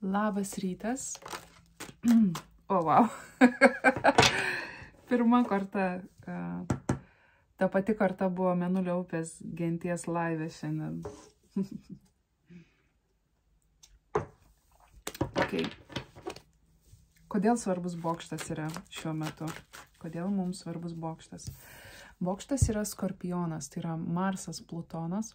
Labas rytas. O, wow. Pirma karta, ta pati karta buvo Mėnulio upės genties laivė šiandien. Okay. Kodėl svarbus bokštas yra šiuo metu? Kodėl mums svarbus bokštas? Bokštas yra Skorpionas, tai yra Marsas, Plutonas.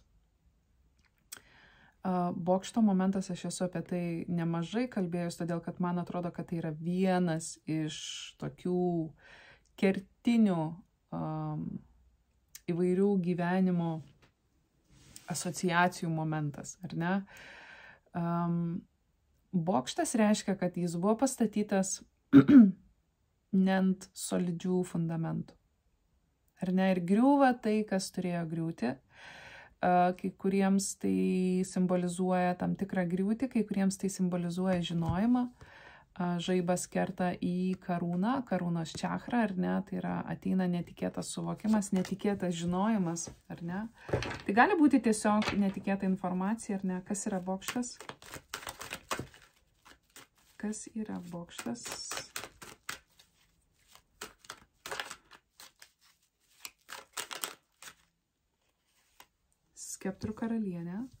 Bokšto momentas, aš esu apie tai nemažai kalbėjus, todėl kad man atrodo, kad tai yra vienas iš tokių kertinių įvairių gyvenimo asociacijų momentas, ar ne? Bokštas reiškia, kad jis buvo pastatytas ne ant solidžių fundamentų. Ar ne? Ir griūva tai, kas turėjo griūti. Kai kuriems tai simbolizuoja tam tikrą griūtį, kai kuriems tai simbolizuoja žinojimą. Žaibas kerta į karūną, karūnos čakrą, ar ne? Tai yra ateina netikėtas suvokimas, netikėtas žinojimas, ar ne? Tai gali būti tiesiog netikėta informacija, ar ne? Kas yra bokštas? Kas yra bokštas? Skeptrų karalienė.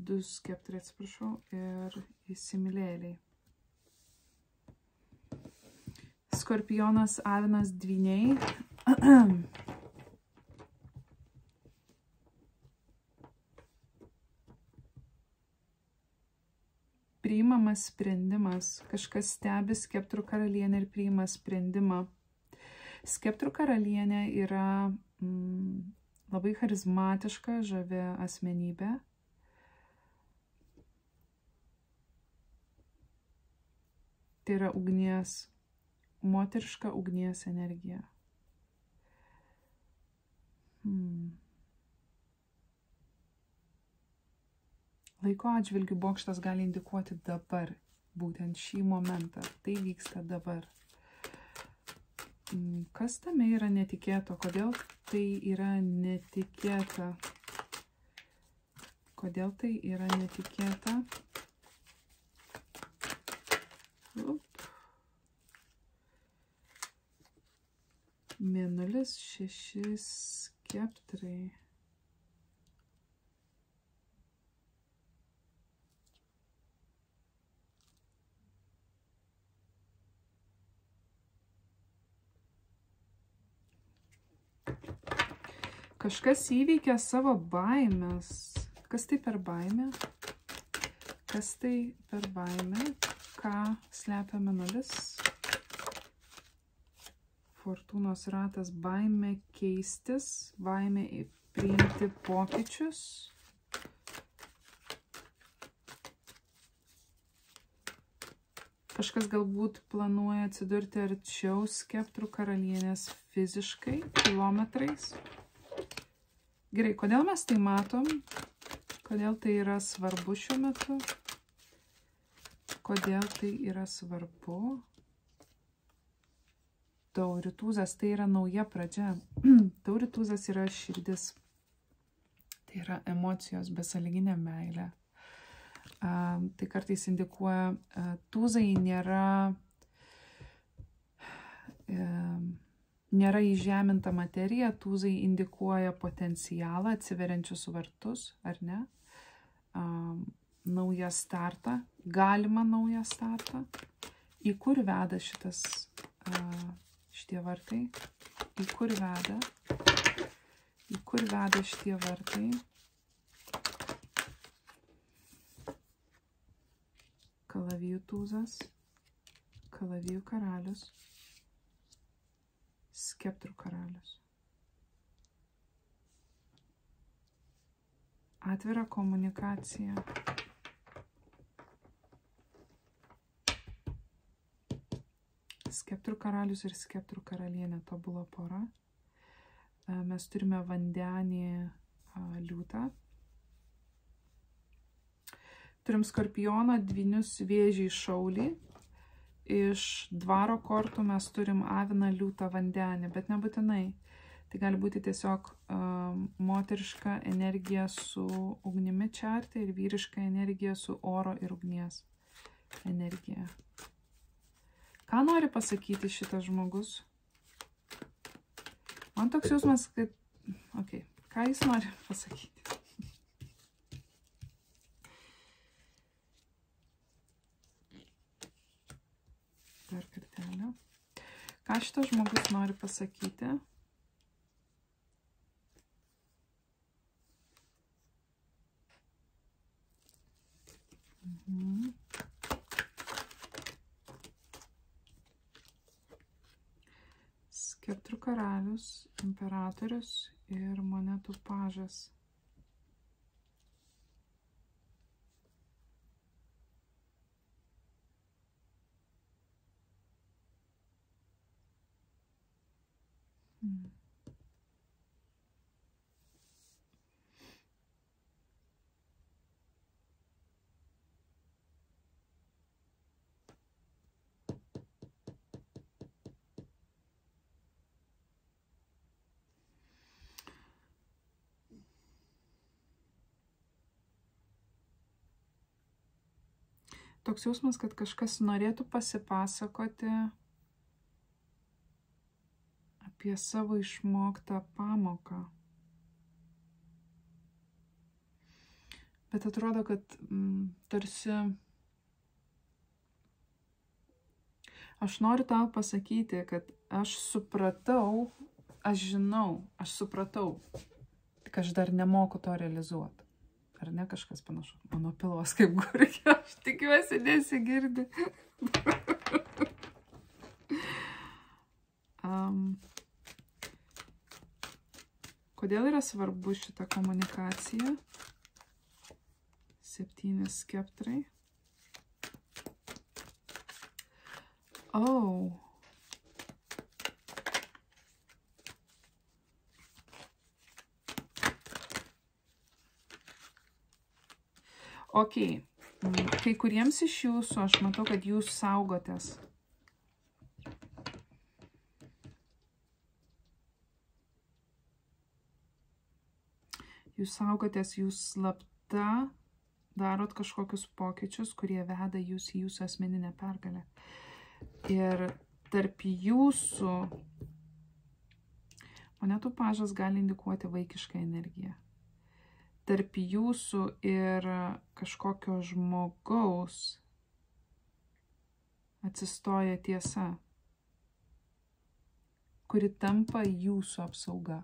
Du skeptrai, atsiprašau, ir įsimylėliai. Skorpionas, avinas, dvyniai. Priimamas sprendimas. Kažkas stebi skeptrų karalienę ir priima sprendimą. Skeptrų karalienė yra labai charizmatiška, žavi asmenybė. Tai yra ugnies, moteriška ugnies energija. Laiko atžvilgiu bokštas gali indikuoti dabar, būtent šį momentą. Tai vyksta dabar. Kas tame yra netikėto? Kodėl tai yra netikėta? Kodėl tai yra netikėta? Mėnulis, 6 skeptrai. Kažkas įveikia savo baimės. Kas tai per baimę? Kas tai per baimę? Ką slepia mėnulis? Fortūnos ratas, baimė keistis, baimė priimti pokyčius. Kažkas galbūt planuoja atsidurti arčiau skeptrų karalienės fiziškai, kilometrais. Gerai, kodėl mes tai matom? Kodėl tai yra svarbu šiuo metu? Kodėl tai yra svarbu? Tauritūzas, tai yra nauja pradžia. Tauritūzas yra širdis. Tai yra emocijos, besąlyginė meilė. Tai kartais indikuoja, tūzai nėra įžeminta materija, tūzai indikuoja potencialą, atsiveriančius vartus, ar ne? Naują startą, galimą naują startą. Į kur veda šitie vartai? Į kur veda? Į kur veda šitie vartai? Kalavijų tūzas, kalavijų karalius. Skeptrų karalius. Atvira komunikacija. Skeptrų karalius ir skeptrų karalienė tobula pora. Mes turime vandenį liūtą. Turim skorpioną, dvynius, vėžį, šaulį. Iš dvaro kortų mes turim aviną, liūtą, vandenį, bet nebūtinai. Tai gali būti tiesiog moteriška energija su ugnimi čarte ir vyriška energija su oro ir ugnies energija. Ką nori pasakyti šitas žmogus? Man toks jausmas, kad... Okay. Ką jis nori pasakyti? Dar kartelį. Ką šitas žmogus nori pasakyti? Skeptrų karalius, imperatorius ir monetų pažas. Toks jausmas, kad kažkas norėtų pasipasakoti apie savo išmoktą pamoką. Bet atrodo, kad tarsi aš noriu tau pasakyti, kad aš supratau, aš žinau, aš supratau, tik aš dar nemoku to realizuoti. Ar ne kažkas panašu? Mano pilos kaip gurkė, aš tikiuosi nesigirdi. Kodėl yra svarbu šita komunikacija? 7 skeptrai. Oh. Ok, kai kuriems iš jūsų, aš matau, kad jūs saugotės. Jūs saugotės, jūs slapta darot kažkokius pokyčius, kurie veda jūs į jūsų asmeninę pergalę. Ir tarp jūsų monetų pažas gali indikuoti vaikišką energiją. Tarp jūsų ir kažkokio žmogaus atsistoja tiesa, kuri tampa jūsų apsauga.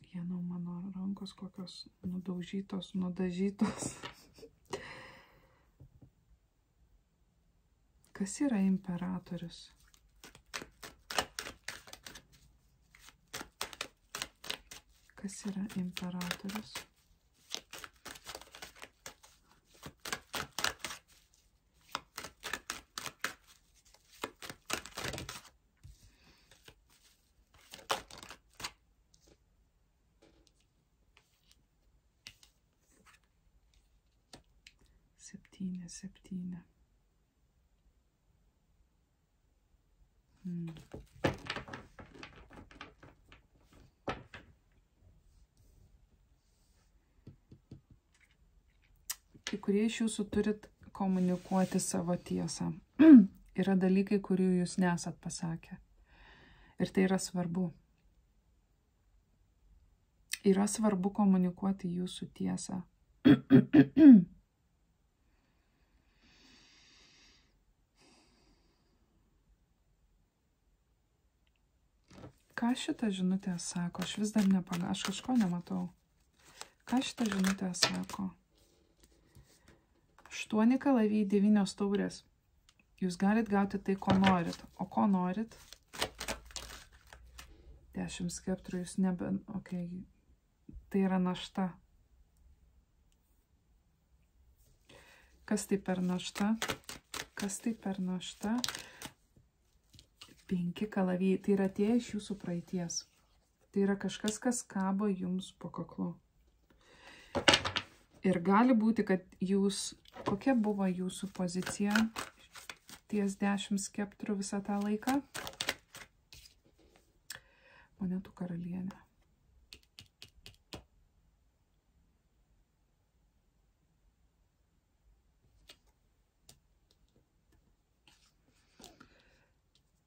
Vienau mano rankos kokios nudaužytos, nudažytos. Kas yra imperatorius? Kas yra imperatorius? Septyni. Kai kurie iš jūsų turit komunikuoti savo tiesą. Yra dalykai, kurių jūs nesat pasakę. Ir tai yra svarbu. Yra svarbu komunikuoti jūsų tiesą. Ką šitą žinutę sako? Aš vis dar aš kažko nematau. Ką šitą žinutę sako? 8 kalavijai, 9 taurės. Jūs galit gauti tai, ko norit. O ko norit? 10 skeptrų, jūs nebe... Okay. Tai yra našta. Kas tai per našta? Kas tai per našta? 5 kalavijai. Tai yra tie iš jūsų praeities. Tai yra kažkas, kas kabo jums po kaklu. Ir gali būti, kad jūs Kokia buvo jūsų pozicija ties 10 skeptrų visą tą laiką? Monetų karalienė.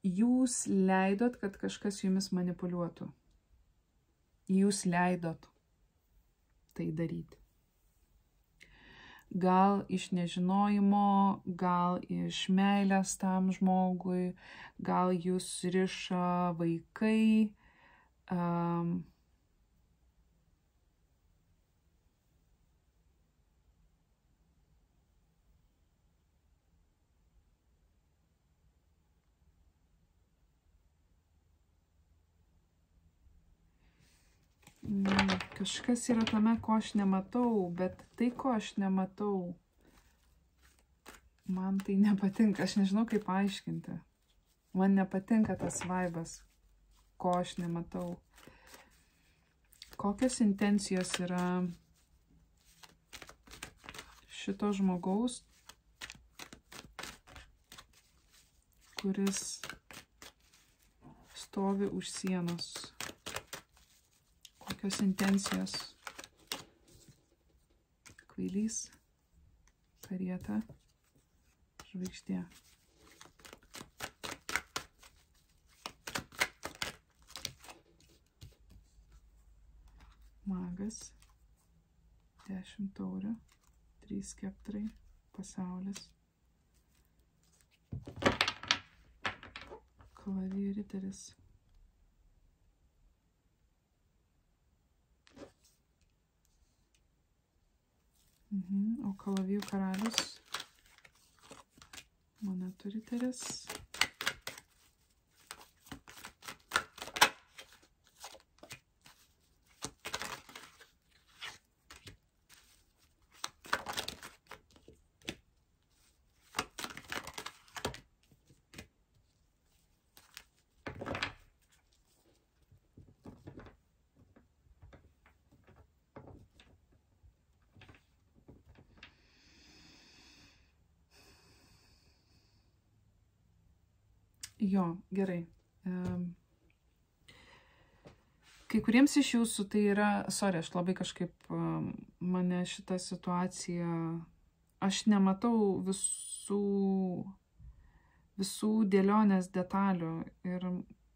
Jūs leidot, kad kažkas jumis manipuliuotų. Jūs leidot tai daryti. Gal iš nežinojimo, gal iš meilės tam žmogui, gal jūs riša vaikai. Kažkas yra tame, ko aš nematau, bet tai, ko aš nematau, man tai nepatinka. Aš nežinau, kaip aiškinti. Man nepatinka tas vaibas, ko aš nematau. Kokios intencijos yra šito žmogaus, kuris stovi už sienos. Kokios intencijos? Kvailys, karieta, žvaigždė. Magas, 10 taurių, 3 skeptrai, pasaulis. Kalavijų riteris. O kalavijų karalius, monetų riteris. Jo, gerai. Kai kuriems iš jūsų tai yra, aš labai kažkaip mane šitą situaciją, aš nematau visų dėlionės detalių ir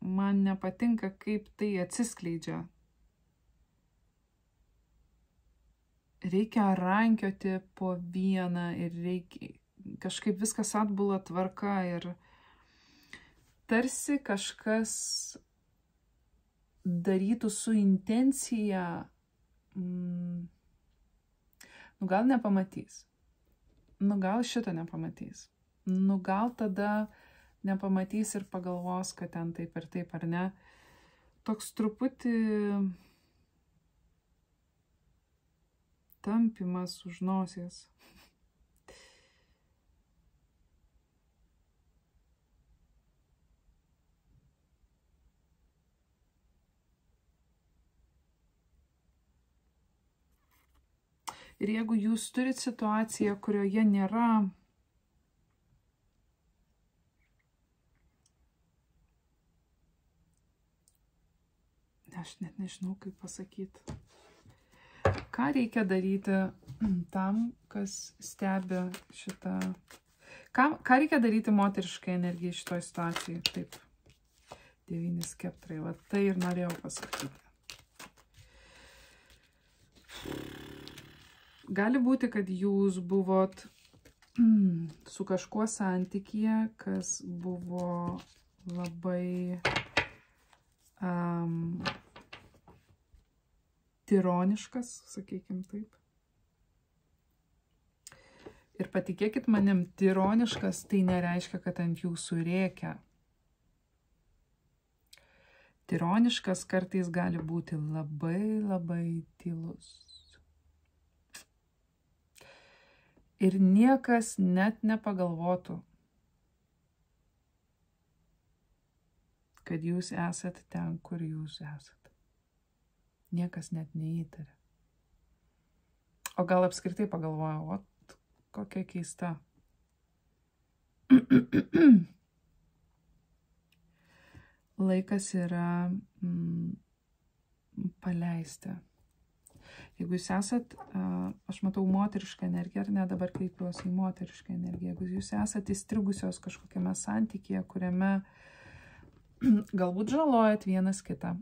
man nepatinka, kaip tai atsiskleidžia. Reikia rankioti po vieną ir reikia kažkaip viskas atbula tvarka ir tarsi kažkas darytų su intencija, gal nepamatys, gal šito nepamatys, gal tada nepamatys ir pagalvos, kad ten taip ir taip, ar ne. Toks truputį tampimas už nosies. Ir jeigu jūs turit situaciją, kurioje nėra aš net nežinau, kaip pasakyti. Ką reikia daryti tam, kas stebi šitą... Ką reikia daryti moteriškai energijai šitoj situacijai? Taip, 9 skeptrai, va tai ir norėjau pasakyti. Gali būti, kad jūs buvot su kažkuo santykyje, kas buvo labai tironiškas, sakykim taip. Ir patikėkit manim, tironiškas tai nereiškia, kad ant jūsų rėkia. Tironiškas kartais gali būti labai, labai tylus. Ir niekas net nepagalvotų, kad jūs esat ten, kur jūs esat. Niekas net neįtarė. O gal apskritai pagalvoja, Kokia keista. Laikas yra paleisti. Jeigu jūs esat, aš matau moterišką energiją, ar ne, dabar kreipiuosi į moterišką energiją, jeigu jūs esat įstrigusios kažkokiame santykėje, kuriame galbūt žalojat vienas kitą,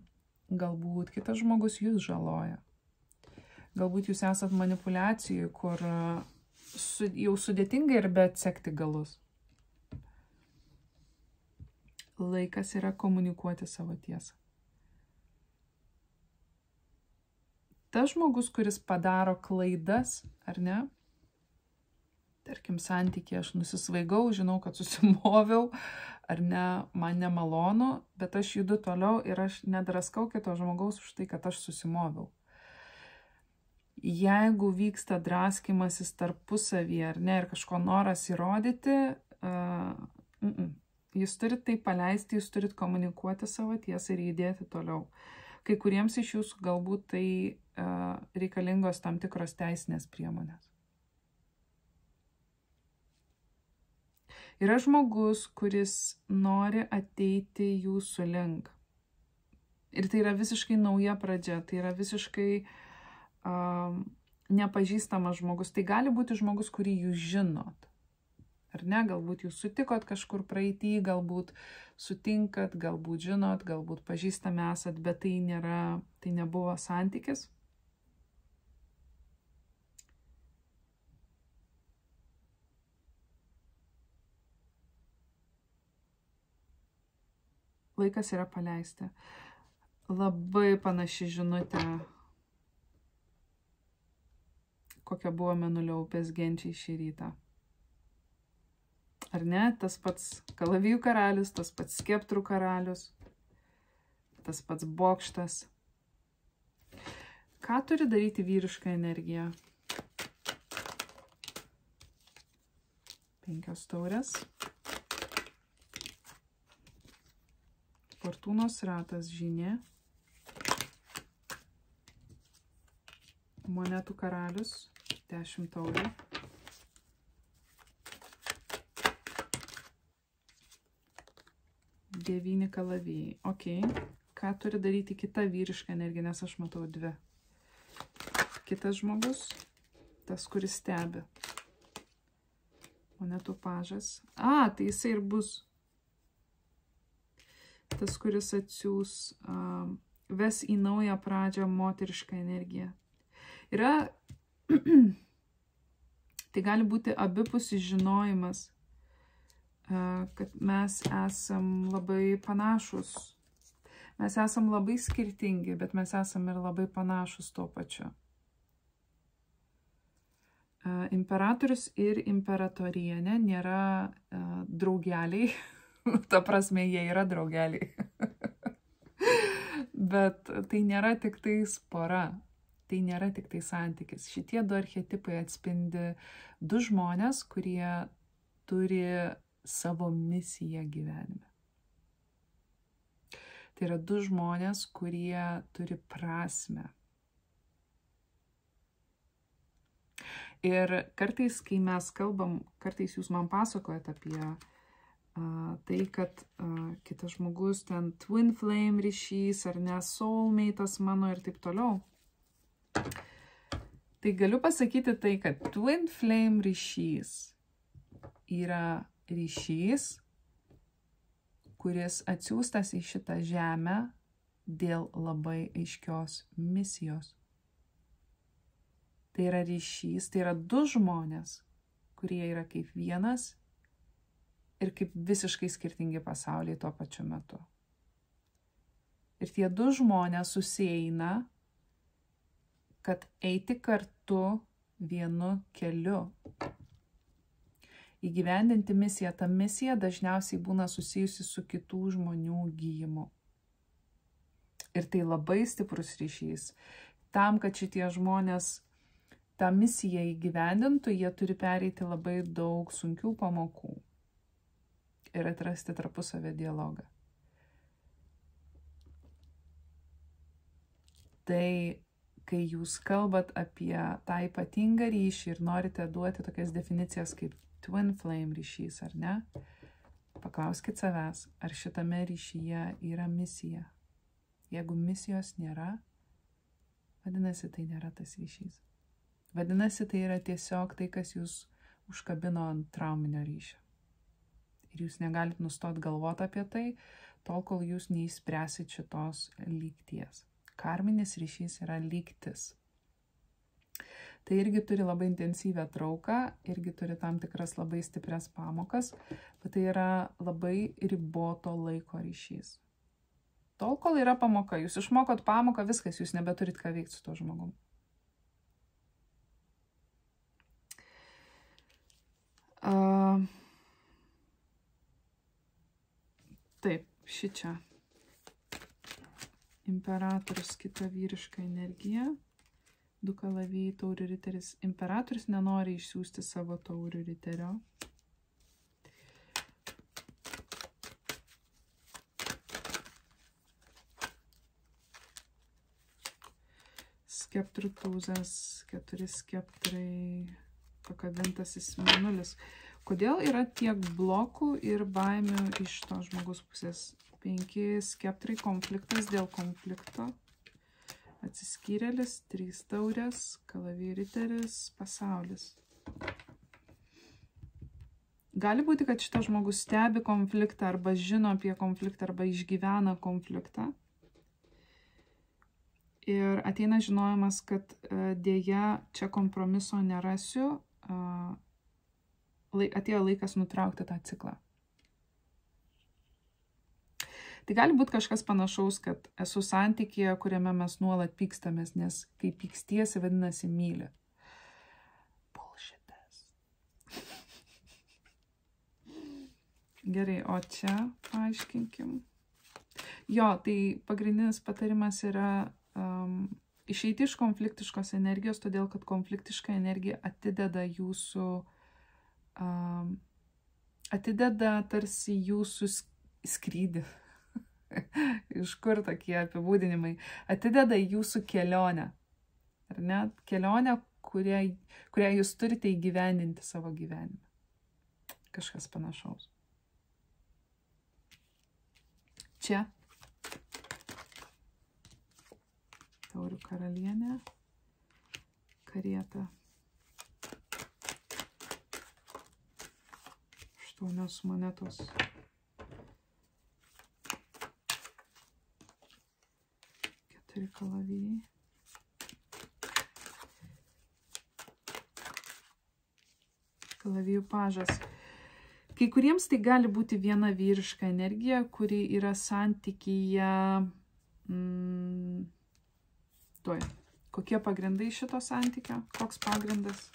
galbūt kitas žmogus jūs žaloja, galbūt jūs esat manipuliacijų, kur jau sudėtinga ir bet sekti galus. Laikas yra komunikuoti savo tiesą. Tas žmogus, kuris padaro klaidas, ar ne? Tarkim, santykiai, aš nusisvaigau, žinau, kad susimoviau, ar ne, man nemalonu, bet aš judu toliau ir aš nedraskau kito žmogaus už tai, kad aš susimoviau. Jeigu vyksta draskimasis tarpusavyje, ar ne, ir kažko noras įrodyti, jūs turit tai paleisti, jūs turit komunikuoti savo tiesą ir judėti toliau. Kai kuriems iš jūsų galbūt tai reikalingos tam tikros teisinės priemonės. Yra žmogus, kuris nori ateiti jūsų link. Ir tai yra visiškai nauja pradžia, tai yra visiškai nepažįstamas žmogus. Tai gali būti žmogus, kurį jūs žinot. Ar ne, galbūt jūs sutikot kažkur praeitį, galbūt sutinkat, galbūt žinot, galbūt pažįstami esat, bet tai nebuvo santykis. Laikas yra paleisti. Labai panaši žinutė, kokia buvo Mėnulio upės genčiai šį rytą. Ar ne? Tas pats kalavijų karalius, tas pats skeptrų karalius, tas pats bokštas. Ką turi daryti vyriška energija? 5 taurės. Fortūnos ratas žynė. Monetų karalius. 10 taurė. Devyni kalavijai. Ok. Ką turi daryti kita vyriška energija, nes aš matau 2. Kitas žmogus, tas, kuris stebi. Monetų pažas. Tai jisai ir bus tas, kuris atsiūs, ves į naują pradžią moterišką energiją. Yra, tai gali būti abipusis žinojimas, kad mes esam labai panašus. Mes esam labai skirtingi, bet mes esam ir labai panašus tuo pačiu. Imperatorius ir imperatorienė nėra draugeliai. Ta prasme, jie yra draugeliai. Bet tai nėra tik tais pora. Tai nėra tik tai santykis. Šitie 2 archetipai atspindi 2 žmonės, kurie turi savo misiją gyvenime. Tai yra 2 žmonės, kurie turi prasmę. Ir kartais, kai mes kalbam, kartais jūs man pasakojat apie tai, kad kitas žmogus ten twin flame ryšys, ar ne soulmate'as mano ir taip toliau. Tai galiu pasakyti tai, kad twin flame ryšys yra ryšys, kuris atsiųstas į šitą žemę dėl labai aiškios misijos. Tai yra ryšys, tai yra 2 žmonės, kurie yra kaip vienas ir kaip visiškai skirtingi pasauliai tuo pačiu metu. Ir tie 2 žmonės susieina, kad eiti kartu vienu keliu. Įgyvendinti misiją. Ta misija dažniausiai būna susijusi su kitų žmonių gyjimu. Ir tai labai stiprus ryšys. Tam, kad šitie žmonės tą misiją įgyvendintų, jie turi pereiti labai daug sunkių pamokų ir atrasti tarpusavio dialogą. Tai kai jūs kalbat apie tą ypatingą ryšį ir norite duoti tokias definicijas kaip twin flame ryšys, ar ne? Paklauskit savęs, ar šitame ryšyje yra misija. Jeigu misijos nėra, vadinasi, tai nėra tas ryšys. Vadinasi, tai yra tiesiog tai, kas jūs užkabino ant trauminio ryšio. Ir jūs negalit nustot galvoti apie tai, tol, kol jūs neįspręsit šitos lygties. Karminis ryšys yra lygtis. Tai irgi turi labai intensyvę trauką, irgi turi tam tikras labai stiprias pamokas, bet tai yra labai riboto laiko ryšys. Tol, kol yra pamoka, jūs išmokot pamoką, viskas, jūs nebeturit ką veikti su tuo žmogum. Taip, šičia. Imperatorius, kita vyriška energija. 2 kalavijai, taurių riteris. Imperatorius nenori išsiųsti savo taurių riterio. Skeptrų tūzas, 4 skeptrai, pakabintasis mėnulis. Kodėl yra tiek blokų ir baimių iš to žmogus pusės? 5 skeptrai, konfliktas dėl konflikto. Atsiskyrėlis, 3 taurės, kalavijų riteris, pasaulis. Gali būti, kad šitas žmogus stebi konfliktą arba žino apie konfliktą arba išgyvena konfliktą. Ir ateina žinojimas, kad dėja čia kompromiso nerasiu, atėjo laikas nutraukti tą ciklą. Tai gali būti kažkas panašaus, kad esu santykyje, kuriame mes nuolat pykstamės, nes kai pykstiesi, vadinasi myli. Bullshitas. Gerai, o čia paaiškinkim. Jo, tai pagrindinis patarimas yra išeiti iš konfliktiškos energijos, todėl kad konfliktiška energija atideda jūsų, atideda tarsi jūsų skrydį. Iš kur tokie apibūdinimai? Atideda jūsų kelionę. Ar ne? Kelionę, kurią jūs turite įgyvendinti savo gyvenime. Kažkas panašaus. Čia. Taurių karalienė. Karieta. 8 monetos. Kalavijai. Kalavijų pažas. Kai kuriems tai gali būti viena vyriška energija, kuri yra santykyje. Kokie pagrindai šito santykio? Koks pagrindas?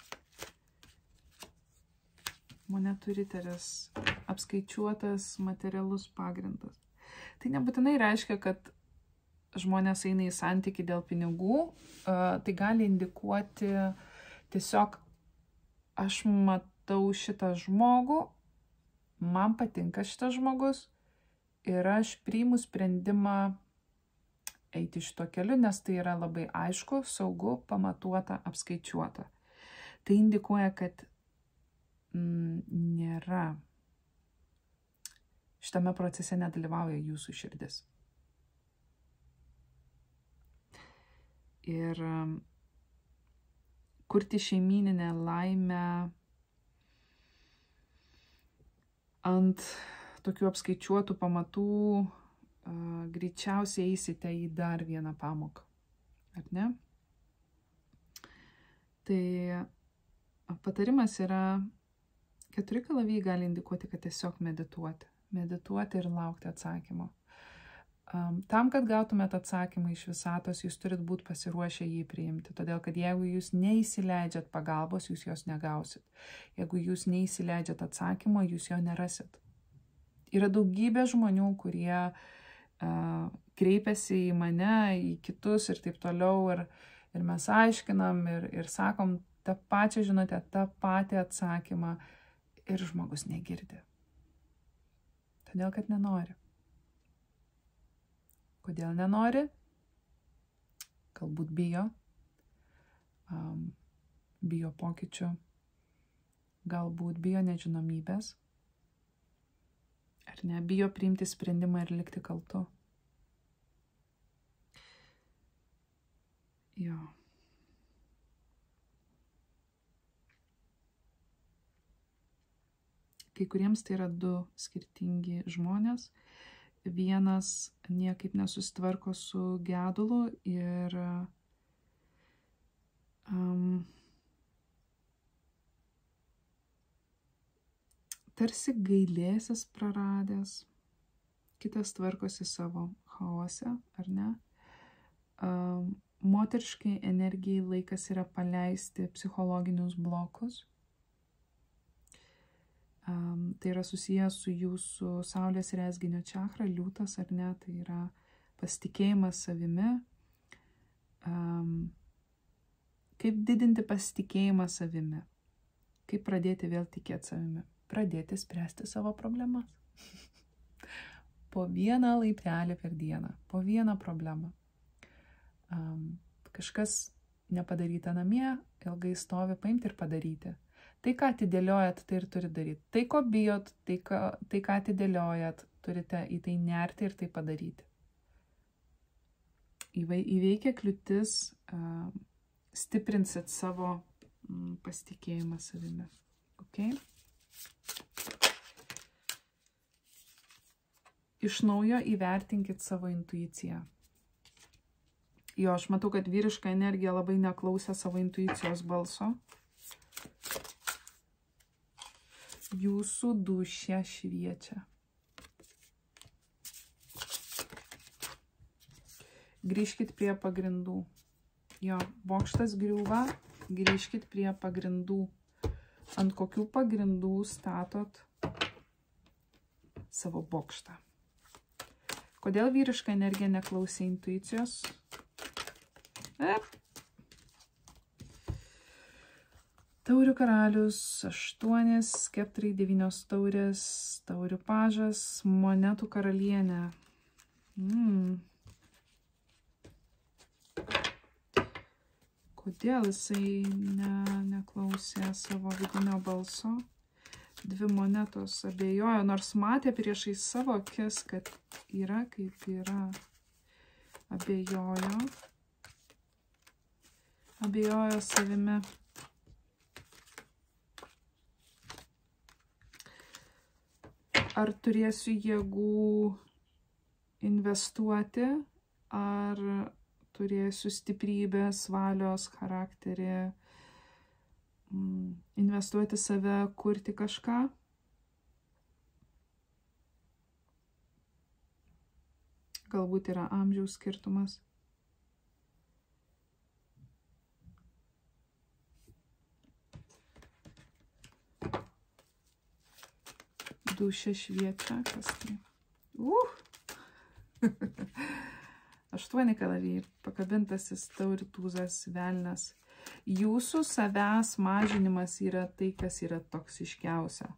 Monetų riteris. Apskaičiuotas materialus pagrindas. Tai nebūtinai reiškia, kad žmonės eina į santykį dėl pinigų, tai gali indikuoti tiesiog aš matau šitą žmogų, man patinka šitas žmogus ir aš priimu sprendimą eiti šito keliu, nes tai yra labai aišku, saugu, pamatuota, apskaičiuota. Tai indikuoja, kad nėra, šitame procese nedalyvauja jūsų širdis. Ir kurti šeimyninę laimę ant tokių apskaičiuotų pamatų greičiausiai eisite į dar vieną pamoką. Ar ne? Tai patarimas yra, 4 kalavijai gali indikuoti, kad tiesiog medituoti. Medituoti ir laukti atsakymo. Tam, kad gautumėt atsakymą iš visatos, jūs turit būti pasiruošę jį priimti. Todėl, kad jeigu jūs neįsileidžiat pagalbos, jūs jos negausit. Jeigu jūs neįsileidžiat atsakymo, jūs jo nerasit. Yra daugybė žmonių, kurie kreipiasi į mane, į kitus ir taip toliau. Ir mes aiškinam ir sakom tą pačią žinutę, tą patį atsakymą. Ir žmogus negirdi. Todėl, kad nenori. Kodėl nenori? Galbūt bijo, bijo pokyčių, galbūt bijo nežinomybės, ar ne, bijo priimti sprendimą ir likti kaltu. Jo. Kai kuriems tai yra du skirtingi žmonės. Vienas niekaip nesusitvarko su gedulu ir tarsi gailėsis praradęs, kitas tvarkosi savo chaose, ar ne? Moteriškai energijai laikas yra paleisti psichologinius blokus. Tai yra susijęs su jūsų saulės rezginio čakra, liūtas, ar ne? Tai yra pasitikėjimas savimi. Kaip didinti pasitikėjimą savimi? Kaip pradėti vėl tikėti savimi? Pradėti spręsti savo problemas. Po vieną laiptelį per dieną, po vieną problemą. Kažkas nepadaryta namie, ilgai stovi, paimti ir padaryti. Tai, ką atidėliojat, tai ir turi daryti. Tai, ko bijot, tai, ką atidėliojat, turite į tai nerti ir tai padaryti. Įveikę kliūtis, stiprinsit savo pasitikėjimą savimi. Okay? Iš naujo įvertinkit savo intuiciją. Jo, aš matau, kad vyriška energija labai neklausė savo intuicijos balso. Jūsų dūšia šviečia. Grįžkit prie pagrindų. Jo, bokštas griūva, grįžkit prie pagrindų. Ant kokių pagrindų statot savo bokštą? Kodėl vyriška energija neklausė intuicijos? Taurių karalius, 8, skeptrai, 9 taurės, taurių pažas, monetų karalienė. Kodėl jisai neklausė savo vidinio balso? 2 monetos, abejojo, nors matė priešai savo akis, kad yra kaip yra. Abejojo savimi. Ar turėsiu jėgų investuoti, ar turėsiu stiprybės, valios, charakterį, investuoti save, kurti kažką. Galbūt yra amžiaus skirtumas. Dūšia šviečia, kas tai? 8 kalavijai, pakabintasis tauritūzas, velnas. Jūsų savęs mažinimas yra tai, kas yra toksiškiausia.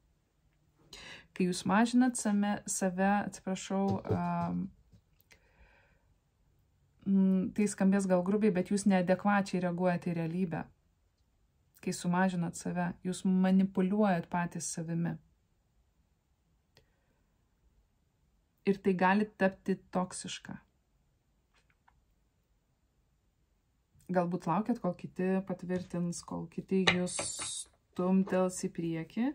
Kai jūs mažinat save, atsiprašau, tai skambės gal grubiai, bet jūs neadekvačiai reaguojate į realybę. Kai sumažinat save, jūs manipuliuojat patys savimi. Ir tai gali tapti toksiška. Galbūt laukiat, kol kiti patvirtins, kol kiti jūs stumtels į priekį.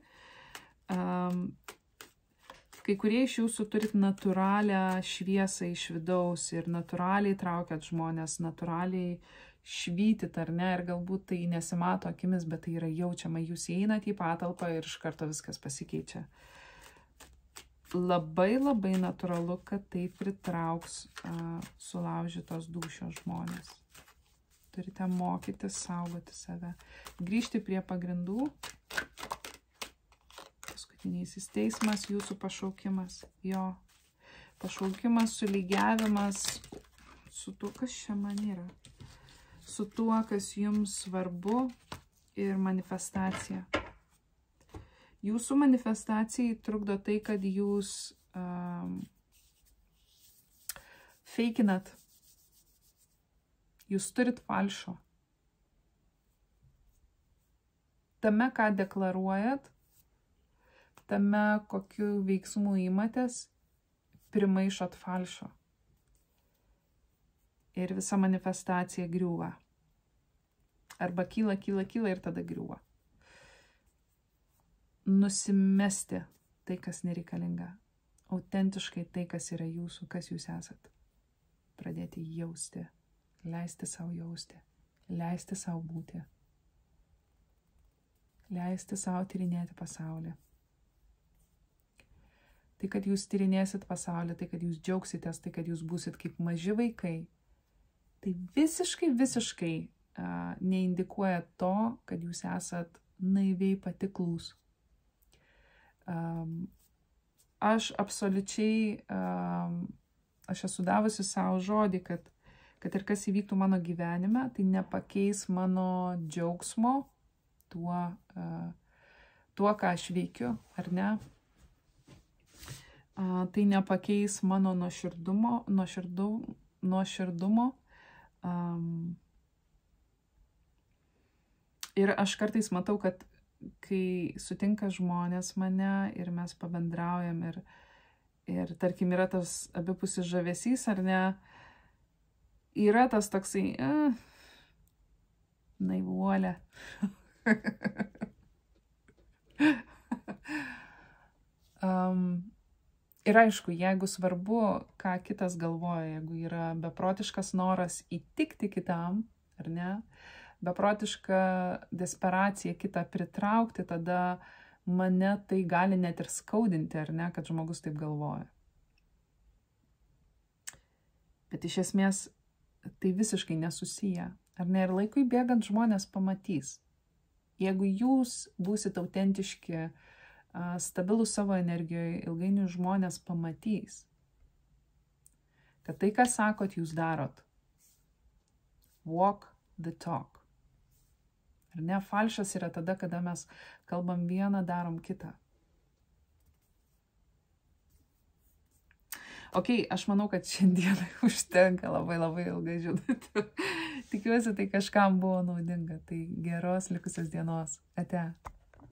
Kai kurie iš jūsų turit natūralią šviesą iš vidaus ir natūraliai traukiat žmonės, natūraliai švytit, ar ne, ir galbūt tai nesimato akimis, bet tai yra jaučiama. Jūs einat į patalpą ir iš karto viskas pasikeičia. Labai natūralu, kad tai pritrauks sulaužytos dūšios žmonės. Turite mokytis, saugoti save. Grįžti prie pagrindų. Paskutinysis teismas, jūsų pašaukimas. Jo. Pašaukimas, sulygiavimas su tuo, kas čia man yra. Su tuo, kas jums svarbu ir manifestacija. Jūsų manifestacijai trukdo tai, kad jūs feikinat. Jūs turit falšo. tame, ką deklaruojat, tame, kokiu veiksmu įmatės, primaišot falšo. Ir visa manifestacija griūva. Arba kyla ir tada griūva. Nusimesti tai, kas nereikalinga. Autentiškai tai, kas yra jūsų, kas jūs esat. Pradėti jausti. Leisti savo jausti. Leisti savo būti. Leisti savo tyrinėti pasaulį. Tai, kad jūs tyrinėsit pasaulį, tai, kad jūs džiaugsitės, tai, kad jūs būsit kaip maži vaikai, tai visiškai neindikuoja to, kad jūs esat naiviai patiklūs. Aš absoliučiai, aš esu davusi savo žodį, kad ir kas įvyktų mano gyvenime, tai nepakeis mano džiaugsmo tuo, ką aš veikiu, ar ne? Tai nepakeis mano nuoširdumo. Ir aš kartais matau, kad kai sutinka žmonės mane ir mes pabendraujam ir tarkim yra tas abipusis žavesys, ar ne, yra tas toksai naivuolė. Ir aišku, jeigu svarbu, ką kitas galvoja, jeigu yra beprotiškas noras įtikti kitam, ar ne, beprotiška desperacija kitą pritraukti, tada mane tai gali net ir skaudinti, ar ne, kad žmogus taip galvoja. Bet iš esmės tai visiškai nesusiję, ar ne, ir laikui bėgant žmonės pamatys. Jeigu jūs būsit autentiški, stabilus savo energijoje, ilgainiui žmonės pamatys, kad tai, ką sakot, jūs darot. Walk the talk. Ar ne, falšas yra tada, kada mes kalbam vieną, darom kitą. Ok, aš manau, kad šiandien užtenka labai ilgai žinoti. Tikiuosi, tai kažkam buvo naudinga. Tai geros likusios dienos. Ate.